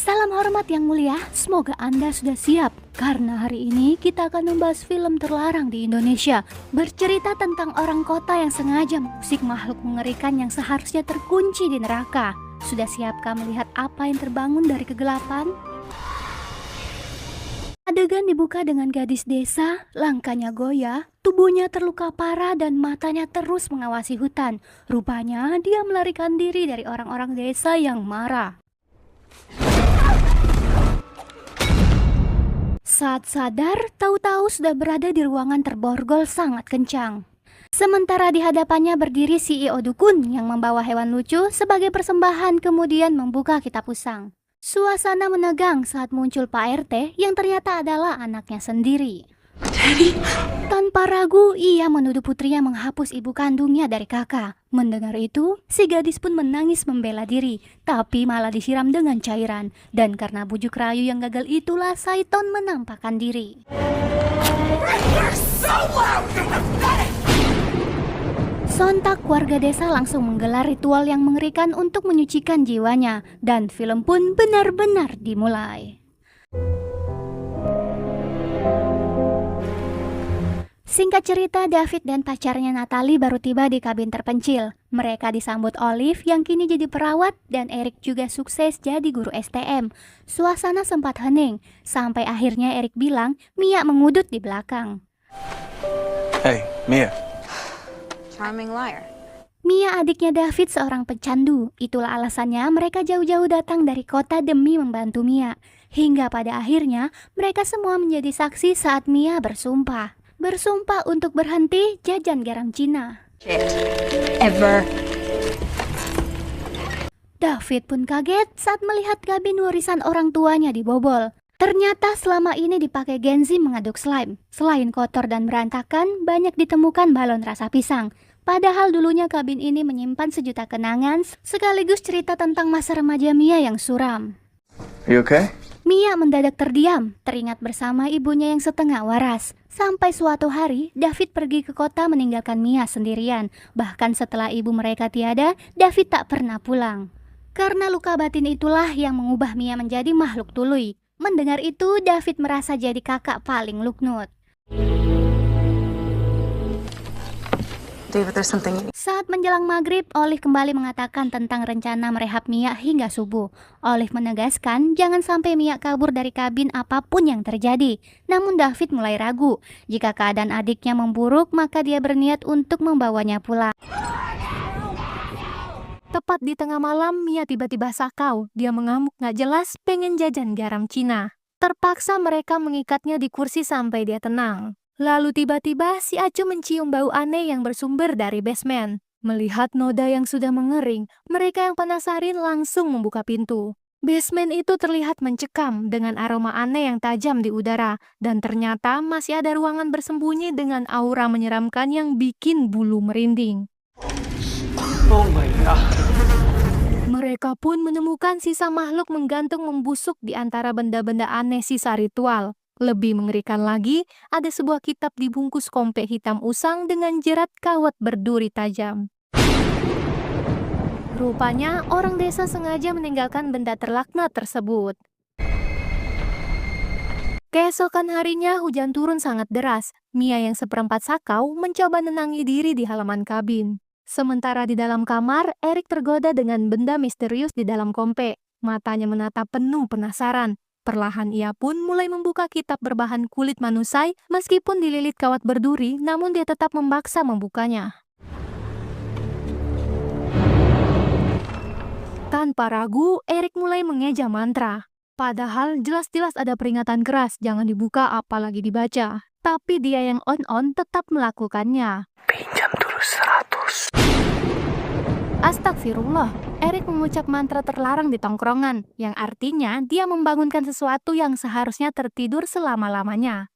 Salam hormat yang mulia, semoga Anda sudah siap karena hari ini kita akan membahas film terlarang di Indonesia, bercerita tentang orang kota yang sengaja mengusik makhluk mengerikan yang seharusnya terkunci di neraka. Sudah siapkah melihat apa yang terbangun dari kegelapan? Adegan dibuka dengan gadis desa, langkahnya goyah, tubuhnya terluka parah dan matanya terus mengawasi hutan. Rupanya dia melarikan diri dari orang-orang desa yang marah. Saat sadar, tahu-tahu sudah berada di ruangan terborgol sangat kencang. Sementara di hadapannya berdiri CEO dukun yang membawa hewan lucu sebagai persembahan kemudian membuka kitab usang. Suasana menegang saat muncul Pak RT yang ternyata adalah anaknya sendiri. Tanpa ragu, ia menuduh putrinya menghapus ibu kandungnya dari kakak. Mendengar itu, si gadis pun menangis membela diri, tapi malah disiram dengan cairan. Dan karena bujuk rayu yang gagal itulah Saiton menampakkan diri. Sontak warga desa langsung menggelar ritual yang mengerikan untuk menyucikan jiwanya. Dan film pun benar-benar dimulai. Singkat cerita, David dan pacarnya Natalie baru tiba di kabin terpencil. Mereka disambut Olive yang kini jadi perawat dan Eric juga sukses jadi guru STM. Suasana sempat hening, sampai akhirnya Eric bilang Mia mengudut di belakang. Hey, Mia. Charming liar. Mia adiknya David seorang pecandu. Itulah alasannya mereka jauh-jauh datang dari kota demi membantu Mia. Hingga pada akhirnya mereka semua menjadi saksi saat Mia bersumpah untuk berhenti jajan garam Cina. Ever. David pun kaget saat melihat kabin warisan orang tuanya dibobol. Ternyata selama ini dipakai Genzi mengaduk slime. Selain kotor dan berantakan, banyak ditemukan balon rasa pisang. Padahal dulunya kabin ini menyimpan sejuta kenangan, sekaligus cerita tentang masa remaja Mia yang suram. You okay? Mia mendadak terdiam, teringat bersama ibunya yang setengah waras. Sampai suatu hari, David pergi ke kota meninggalkan Mia sendirian. Bahkan setelah ibu mereka tiada, David tak pernah pulang. Karena luka batin itulah yang mengubah Mia menjadi makhluk tuluy. Mendengar itu, David merasa jadi kakak paling luknut. David, there's something you need. Saat menjelang maghrib, Olive kembali mengatakan tentang rencana merehab Mia hingga subuh. Olive menegaskan jangan sampai Mia kabur dari kabin apapun yang terjadi. Namun David mulai ragu. Jika keadaan adiknya memburuk, maka dia berniat untuk membawanya pulang. Tepat di tengah malam, Mia tiba-tiba sakau. Dia mengamuk gak jelas, pengen jajan garam Cina. Terpaksa mereka mengikatnya di kursi sampai dia tenang. Lalu tiba-tiba si Acu mencium bau aneh yang bersumber dari basement. Melihat noda yang sudah mengering, mereka yang penasaran langsung membuka pintu. Basement itu terlihat mencekam dengan aroma aneh yang tajam di udara. Dan ternyata masih ada ruangan bersembunyi dengan aura menyeramkan yang bikin bulu merinding. Oh my god. Mereka pun menemukan sisa makhluk menggantung membusuk di antara benda-benda aneh sisa ritual. Lebih mengerikan lagi, ada sebuah kitab dibungkus kompe hitam usang dengan jerat kawat berduri tajam. Rupanya orang desa sengaja meninggalkan benda terlaknat tersebut. Keesokan harinya hujan turun sangat deras. Mia yang seperempat sakau mencoba nenangi diri di halaman kabin. Sementara di dalam kamar, Eric tergoda dengan benda misterius di dalam kompe. Matanya menatap penuh penasaran. Perlahan ia pun mulai membuka kitab berbahan kulit manusai, meskipun dililit kawat berduri, namun dia tetap memaksa membukanya. Tanpa ragu, Eric mulai mengeja mantra. Padahal jelas-jelas ada peringatan keras, jangan dibuka apalagi dibaca. Tapi dia yang on-on tetap melakukannya. Pinjam dulu 100. Astagfirullah, Eric mengucap mantra terlarang di tongkrongan, yang artinya dia membangunkan sesuatu yang seharusnya tertidur selama-lamanya.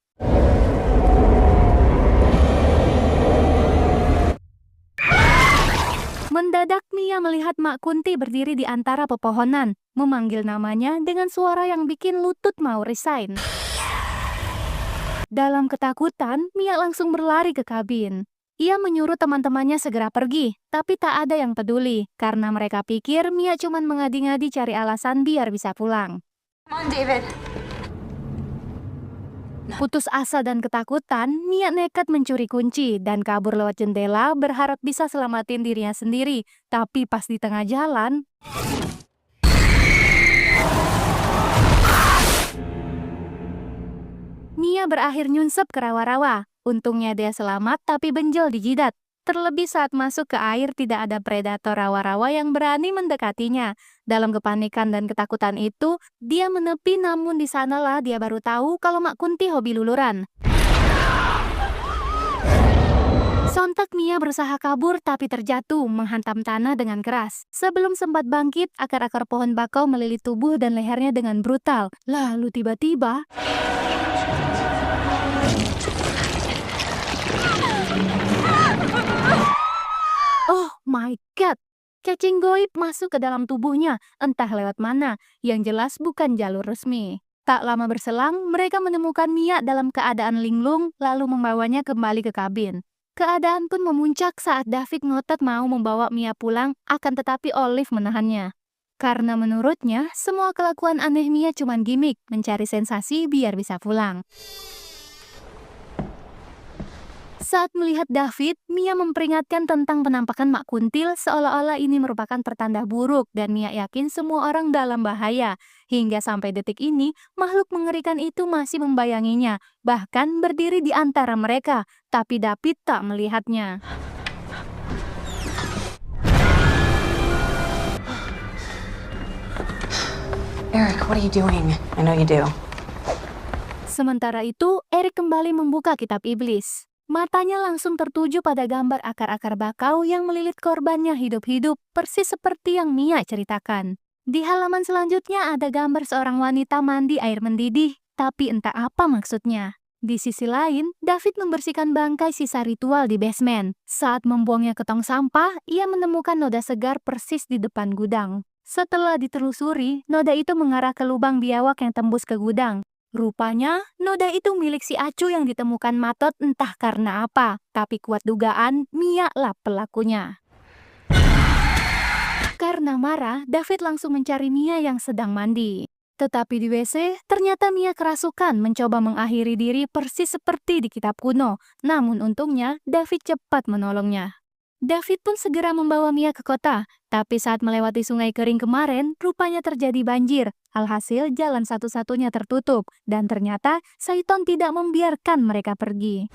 Mendadak Mia melihat Mak Kunti berdiri di antara pepohonan, memanggil namanya dengan suara yang bikin lutut mau resign. Dalam ketakutan, Mia langsung berlari ke kabin. Ia menyuruh teman-temannya segera pergi, tapi tak ada yang peduli, karena mereka pikir Mia cuma mengadi-ngadi cari alasan biar bisa pulang. Come on, David. Putus asa dan ketakutan, Mia nekat mencuri kunci dan kabur lewat jendela berharap bisa selamatin dirinya sendiri. Tapi pas di tengah jalan, Mia berakhir nyunsep ke rawa-rawa. Untungnya dia selamat tapi benjol di jidat. Terlebih saat masuk ke air tidak ada predator rawa-rawa yang berani mendekatinya. Dalam kepanikan dan ketakutan itu, dia menepi namun di sanalah dia baru tahu kalau Mak Kunti hobi luluran. Sontak Mia berusaha kabur tapi terjatuh menghantam tanah dengan keras. Sebelum sempat bangkit, akar-akar pohon bakau melilit tubuh dan lehernya dengan brutal. Lalu tiba-tiba, oh my god! Cacing goib masuk ke dalam tubuhnya, entah lewat mana, yang jelas bukan jalur resmi. Tak lama berselang, mereka menemukan Mia dalam keadaan linglung, lalu membawanya kembali ke kabin. Keadaan pun memuncak saat David ngotot mau membawa Mia pulang, akan tetapi Olive menahannya. Karena menurutnya, semua kelakuan aneh Mia cuma gimmick, mencari sensasi biar bisa pulang. Saat melihat David, Mia memperingatkan tentang penampakan Mak Kuntil seolah-olah ini merupakan pertanda buruk dan Mia yakin semua orang dalam bahaya. Hingga sampai detik ini, makhluk mengerikan itu masih membayanginya, bahkan berdiri di antara mereka, tapi David tak melihatnya. Eric, what are you doing? I know you do. Sementara itu, Eric kembali membuka kitab iblis. Matanya langsung tertuju pada gambar akar-akar bakau yang melilit korbannya hidup-hidup, persis seperti yang Mia ceritakan. Di halaman selanjutnya ada gambar seorang wanita mandi air mendidih, tapi entah apa maksudnya. Di sisi lain, David membersihkan bangkai sisa ritual di basement. Saat membuangnya ke tong sampah, ia menemukan noda segar persis di depan gudang. Setelah ditelusuri, noda itu mengarah ke lubang biawak yang tembus ke gudang. Rupanya, noda itu milik si Acu yang ditemukan Matot entah karena apa, tapi kuat dugaan Mia lah pelakunya. Karena marah, David langsung mencari Mia yang sedang mandi. Tetapi di WC, ternyata Mia kerasukan mencoba mengakhiri diri persis seperti di kitab kuno. Namun untungnya, David cepat menolongnya. David pun segera membawa Mia ke kota, tapi saat melewati sungai kering kemarin, rupanya terjadi banjir. Alhasil jalan satu-satunya tertutup, dan ternyata Saiton tidak membiarkan mereka pergi.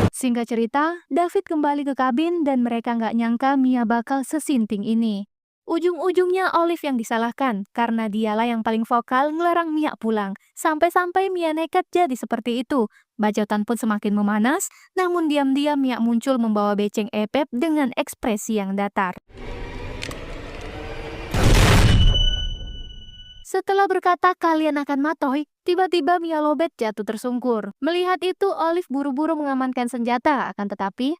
Singkat cerita, David kembali ke kabin dan mereka nggak nyangka Mia bakal sesinting ini. Ujung-ujungnya Olive yang disalahkan, karena dialah yang paling vokal ngelarang Mia pulang. Sampai-sampai Mia nekat jadi seperti itu. Bacotan pun semakin memanas, namun diam-diam Mia muncul membawa beceng epep dengan ekspresi yang datar. Setelah berkata kalian akan matoy, tiba-tiba Mia lobet jatuh tersungkur. Melihat itu, Olive buru-buru mengamankan senjata, akan tetapi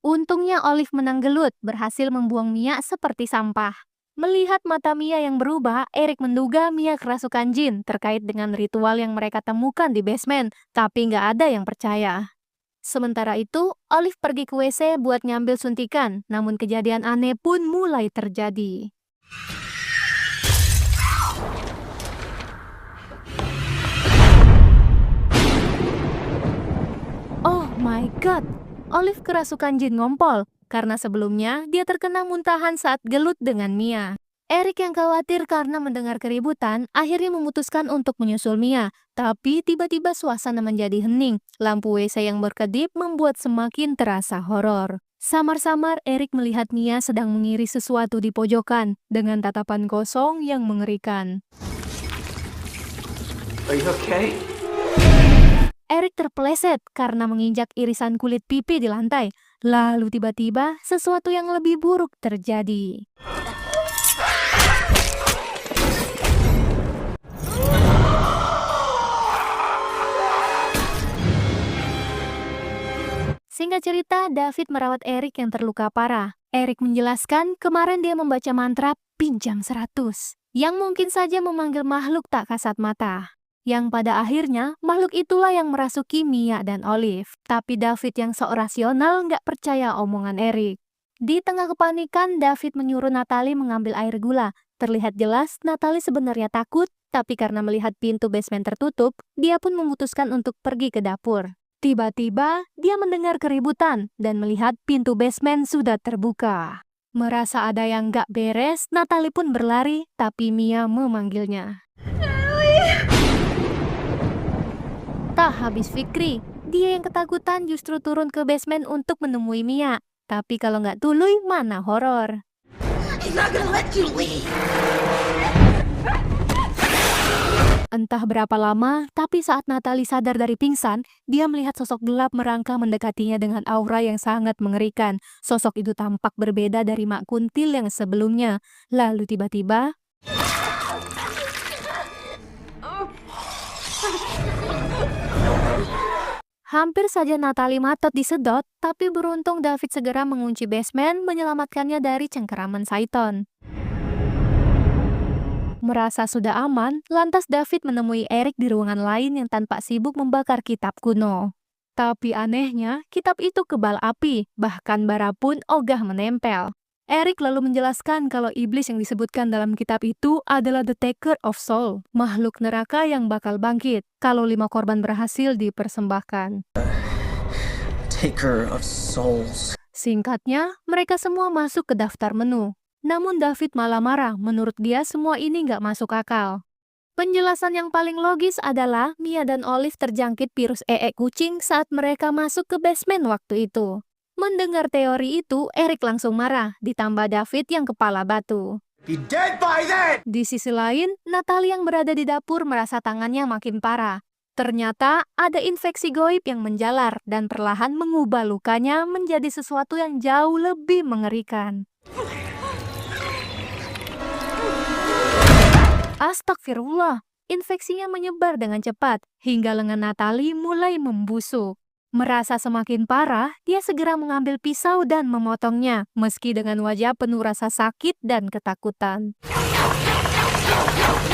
untungnya Olive menang gelut, berhasil membuang Mia seperti sampah. Melihat mata Mia yang berubah, Eric menduga Mia kerasukan jin terkait dengan ritual yang mereka temukan di basement, tapi nggak ada yang percaya. Sementara itu, Olive pergi ke WC buat ngambil suntikan, namun kejadian aneh pun mulai terjadi. Oh my god! Olive kerasukan jin ngompol, karena sebelumnya dia terkena muntahan saat gelut dengan Mia. Eric yang khawatir karena mendengar keributan, akhirnya memutuskan untuk menyusul Mia. Tapi tiba-tiba suasana menjadi hening. Lampu WC yang berkedip membuat semakin terasa horor. Samar-samar Eric melihat Mia sedang mengiris sesuatu di pojokan, dengan tatapan kosong yang mengerikan. Are you okay? Eric terpeleset karena menginjak irisan kulit pipi di lantai. Lalu tiba-tiba sesuatu yang lebih buruk terjadi. Singkat cerita, David merawat Eric yang terluka parah. Eric menjelaskan kemarin dia membaca mantra pinjam 100, yang mungkin saja memanggil makhluk tak kasat mata. Yang pada akhirnya, makhluk itulah yang merasuki Mia dan Olive. Tapi David yang sok rasional nggak percaya omongan Eric. Di tengah kepanikan, David menyuruh Natalie mengambil air gula. Terlihat jelas Natalie sebenarnya takut, tapi karena melihat pintu basement tertutup, dia pun memutuskan untuk pergi ke dapur. Tiba-tiba, dia mendengar keributan dan melihat pintu basement sudah terbuka. Merasa ada yang gak beres, Natalie pun berlari, tapi Mia memanggilnya. Tak habis Fikri, dia yang ketakutan justru turun ke basement untuk menemui Mia. Tapi kalau nggak tuluy, mana horor. Entah berapa lama, tapi saat Natalie sadar dari pingsan, dia melihat sosok gelap merangkak mendekatinya dengan aura yang sangat mengerikan. Sosok itu tampak berbeda dari Mak Kuntil yang sebelumnya. Lalu tiba-tiba, hampir saja Natalie matot disedot, tapi beruntung David segera mengunci basement menyelamatkannya dari cengkeraman Saiton. Merasa sudah aman, lantas David menemui Eric di ruangan lain yang tanpa sibuk membakar kitab kuno. Tapi anehnya, kitab itu kebal api, bahkan bara pun ogah menempel. Eric lalu menjelaskan kalau iblis yang disebutkan dalam kitab itu adalah The Taker of Soul, makhluk neraka yang bakal bangkit kalau 5 korban berhasil dipersembahkan. Taker of souls. Singkatnya, mereka semua masuk ke daftar menu. Namun David malah marah, menurut dia semua ini nggak masuk akal. Penjelasan yang paling logis adalah Mia dan Olive terjangkit virus kucing saat mereka masuk ke basement waktu itu. Mendengar teori itu, Eric langsung marah, ditambah David yang kepala batu. Be dead by then! Di sisi lain, Natalie yang berada di dapur merasa tangannya makin parah. Ternyata ada infeksi goib yang menjalar dan perlahan mengubah lukanya menjadi sesuatu yang jauh lebih mengerikan. Astagfirullah, infeksinya menyebar dengan cepat hingga lengan Natalie mulai membusuk. Merasa semakin parah, dia segera mengambil pisau dan memotongnya, meski dengan wajah penuh rasa sakit dan ketakutan.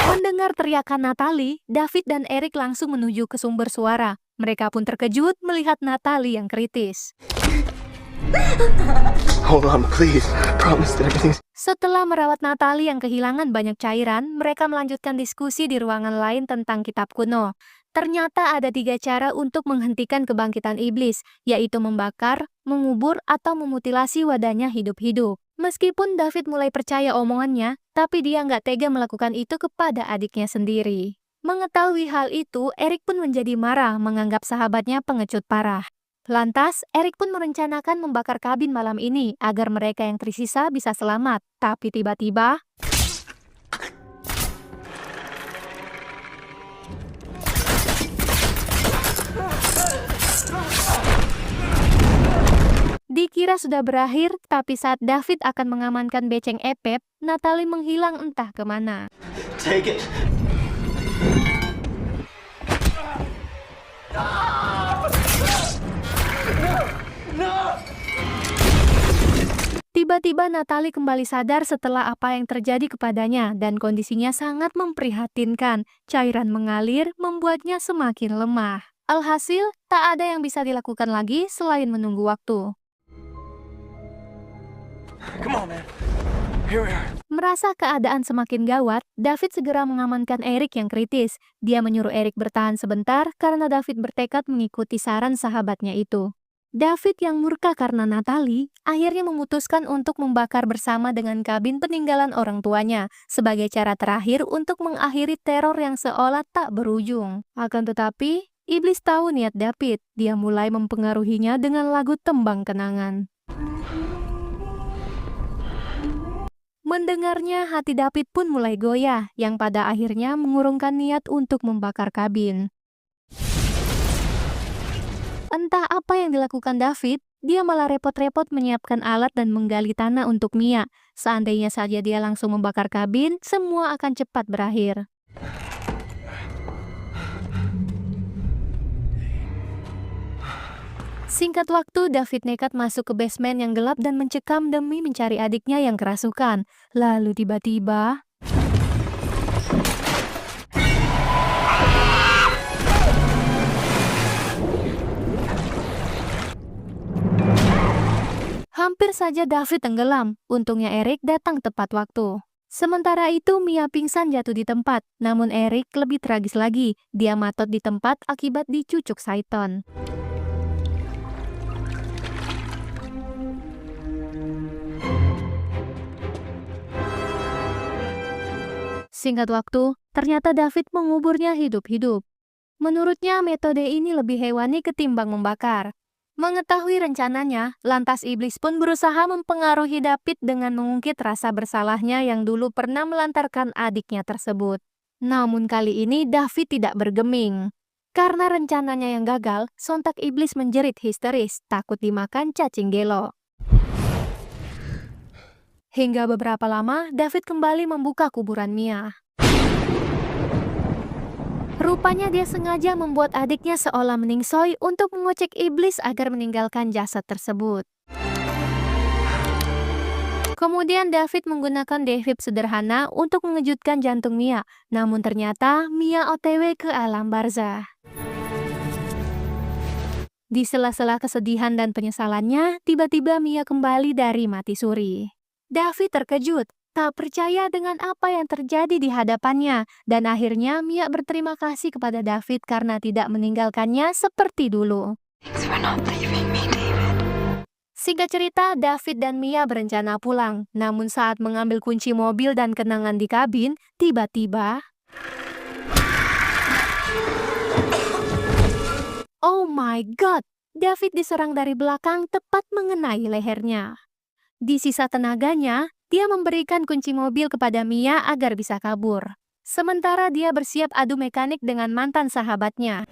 Mendengar teriakan Natalie, David dan Eric langsung menuju ke sumber suara. Mereka pun terkejut melihat Natalie yang kritis. Hold on, please. Promise that everything's... Setelah merawat Natalie yang kehilangan banyak cairan, mereka melanjutkan diskusi di ruangan lain tentang kitab kuno. Ternyata ada 3 cara untuk menghentikan kebangkitan iblis, yaitu membakar, mengubur, atau memutilasi wadahnya hidup-hidup. Meskipun David mulai percaya omongannya, tapi dia nggak tega melakukan itu kepada adiknya sendiri. Mengetahui hal itu, Eric pun menjadi marah menganggap sahabatnya pengecut parah. Lantas, Eric pun merencanakan membakar kabin malam ini agar mereka yang tersisa bisa selamat. Tapi tiba-tiba, dikira sudah berakhir, tapi saat David akan mengamankan beceng Epep, Natalie menghilang entah kemana. Take it. Tiba-tiba Natalie kembali sadar setelah apa yang terjadi kepadanya dan kondisinya sangat memprihatinkan. Cairan mengalir membuatnya semakin lemah. Alhasil, tak ada yang bisa dilakukan lagi selain menunggu waktu. Come on, man. Here we are. Merasa keadaan semakin gawat, David segera mengamankan Eric yang kritis. Dia menyuruh Eric bertahan sebentar karena David bertekad mengikuti saran sahabatnya itu. David yang murka karena Natalie, akhirnya memutuskan untuk membakar bersama dengan kabin peninggalan orang tuanya sebagai cara terakhir untuk mengakhiri teror yang seolah tak berujung. Akan tetapi, iblis tahu niat David. Dia mulai mempengaruhinya dengan lagu tembang kenangan. Mendengarnya, hati David pun mulai goyah, yang pada akhirnya mengurungkan niat untuk membakar kabin. Entah apa yang dilakukan David, dia malah repot-repot menyiapkan alat dan menggali tanah untuk Mia. Seandainya saja dia langsung membakar kabin, semua akan cepat berakhir. Singkat waktu, David nekat masuk ke basement yang gelap dan mencekam demi mencari adiknya yang kerasukan. Lalu tiba-tiba, Hampir saja David tenggelam, untungnya Eric datang tepat waktu. Sementara itu Mia pingsan jatuh di tempat, namun Eric lebih tragis lagi, dia matot di tempat akibat dicucuk Saiton. Singkat waktu, ternyata David menguburnya hidup-hidup. Menurutnya metode ini lebih hewani ketimbang membakar. Mengetahui rencananya, lantas iblis pun berusaha mempengaruhi David dengan mengungkit rasa bersalahnya yang dulu pernah melantarkan adiknya tersebut. Namun kali ini David tidak bergeming. Karena rencananya yang gagal, sontak iblis menjerit histeris, takut dimakan cacing gelo. Hingga beberapa lama, David kembali membuka kuburan Mia. Rupanya dia sengaja membuat adiknya seolah meningsoi untuk mengocek iblis agar meninggalkan jasad tersebut. Kemudian David menggunakan device sederhana untuk mengejutkan jantung Mia, namun ternyata Mia OTW ke alam barzah. Di sela-sela kesedihan dan penyesalannya, tiba-tiba Mia kembali dari mati suri. David terkejut, tak percaya dengan apa yang terjadi di hadapannya, dan akhirnya Mia berterima kasih kepada David karena tidak meninggalkannya seperti dulu. Thanks for not leaving me, David. Singkat cerita, David dan Mia berencana pulang, namun saat mengambil kunci mobil dan kenangan di kabin, tiba-tiba... Oh my god! David diserang dari belakang tepat mengenai lehernya. Di sisa tenaganya, dia memberikan kunci mobil kepada Mia agar bisa kabur. Sementara dia bersiap adu mekanik dengan mantan sahabatnya.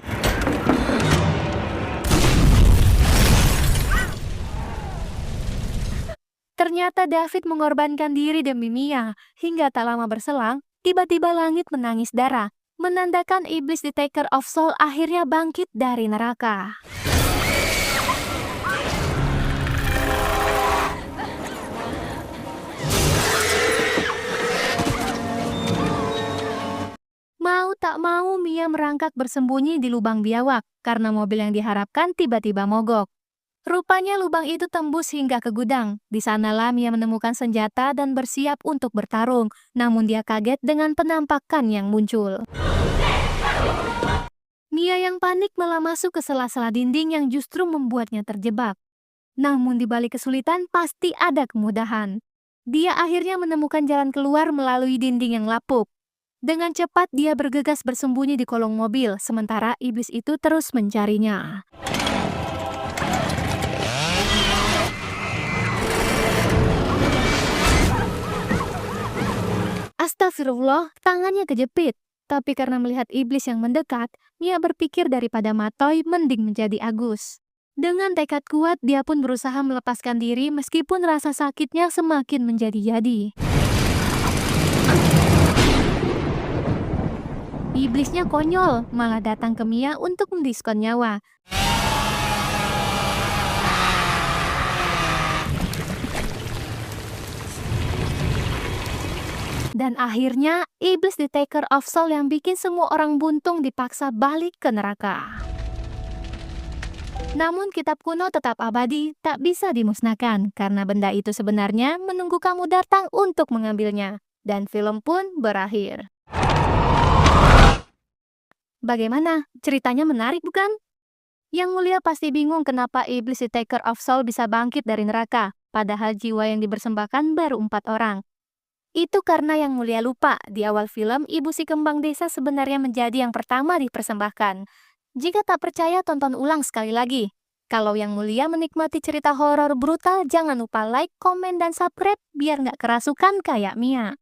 Ternyata David mengorbankan diri demi Mia. Hingga tak lama berselang, tiba-tiba langit menangis darah, menandakan iblis The Taker of Soul akhirnya bangkit dari neraka. Mau tak mau Mia merangkak bersembunyi di lubang biawak karena mobil yang diharapkan tiba-tiba mogok. Rupanya lubang itu tembus hingga ke gudang. Di sanalah Mia menemukan senjata dan bersiap untuk bertarung, namun dia kaget dengan penampakan yang muncul. Mia yang panik malah masuk ke sela-sela dinding yang justru membuatnya terjebak. Namun di balik kesulitan pasti ada kemudahan. Dia akhirnya menemukan jalan keluar melalui dinding yang lapuk. Dengan cepat dia bergegas bersembunyi di kolong mobil, sementara iblis itu terus mencarinya. Astagfirullah, tangannya kejepit. Tapi karena melihat iblis yang mendekat, Mia berpikir daripada matoy, mending menjadi Agus. Dengan tekad kuat, dia pun berusaha melepaskan diri meskipun rasa sakitnya semakin menjadi-jadi. Iblisnya konyol, malah datang ke Mia untuk mendiskon nyawa. Dan akhirnya, iblis The Taker of Soul yang bikin semua orang buntung dipaksa balik ke neraka. Namun kitab kuno tetap abadi, tak bisa dimusnahkan, karena benda itu sebenarnya menunggu kamu datang untuk mengambilnya. Dan film pun berakhir. Bagaimana? Ceritanya menarik bukan? Yang Mulia pasti bingung kenapa iblis The Taker of Soul bisa bangkit dari neraka, padahal jiwa yang dipersembahkan baru 4 orang. Itu karena Yang Mulia lupa, di awal film Ibu Si Kembang Desa sebenarnya menjadi yang pertama dipersembahkan. Jika tak percaya, tonton ulang sekali lagi. Kalau Yang Mulia menikmati cerita horor brutal, jangan lupa like, komen, dan subscribe biar nggak kerasukan kayak Mia.